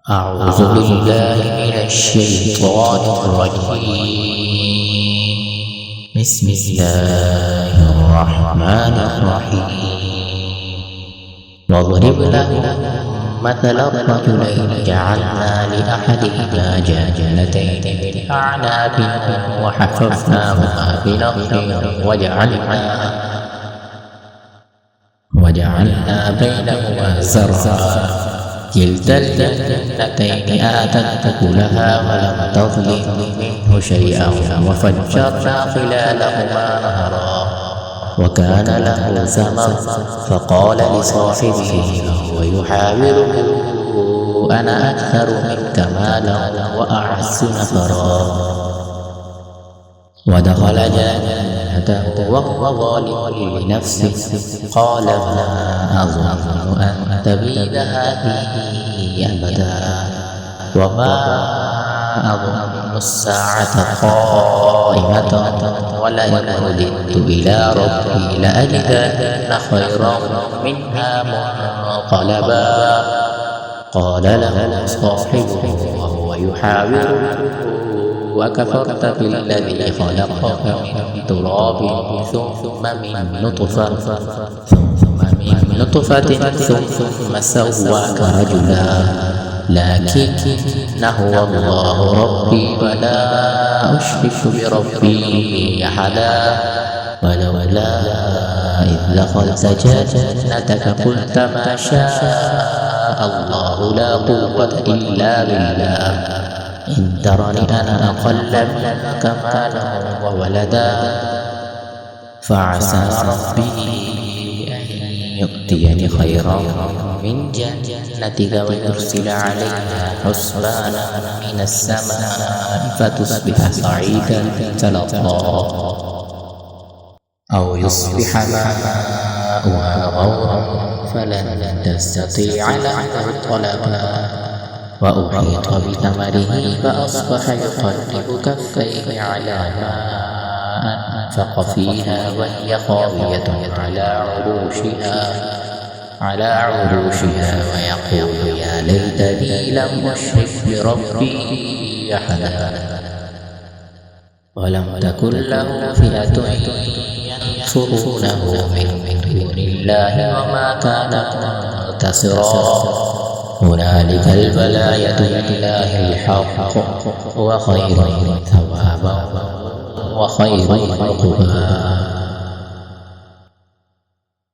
أعوذ بالله من الشيطان الرجيم. بسم الله الرحمن الرحيم. واضرب لهم مثل الرجلين جعلنا لأحدهما جنتين من أعناب وحففناهما بنخل وجعلنا بينهما زرعا كلتا الجنتين آتت أكلها ولم تظلم منه شيئا وفجرنا خلالهما نهرا وكان له ثمر فقال لصاحبه وهو يحاوره أنا أكثر منك مالا وأعز نفرا ودخل جنته وهو ظالم لنفسه قال ما أظن أن تبيد هذه أبدا وما أظن الساعة قائمة ولئن رددت إلى ربي لأجدن خيرا منها منقلبا قال له صاحبه وهو يحاوره وكفرت بالذي خلقك من تراب ثم من نطفة ثم سواك رجلا لكن هو الله ربي ولا أشرك بربي أحدا ولولا إذ دخلت جنتك قلت ما شاء الله لا قوة إلا بالله إن ترني أنا أقل منك مالا وولدا فعسى ربي أن يؤتيني خيرا من جنتك ويرسل عليها حسبانا من السماء فتصبح صعيدا زلقا أو يصبح ماؤها غورا فلن تستطيع له طلبا وأحيط بثمره فأصبح يقلب كفيه على ما أنفق فيها وهي خاوية على عروشها ويقول يا ليتني لم أشرك بربي أحدا ولم تكن له فئة ينصرونه من دون الله وما كان منتصرا هنالك البلايا لله الحق وخير ثوابا وخير عقبا.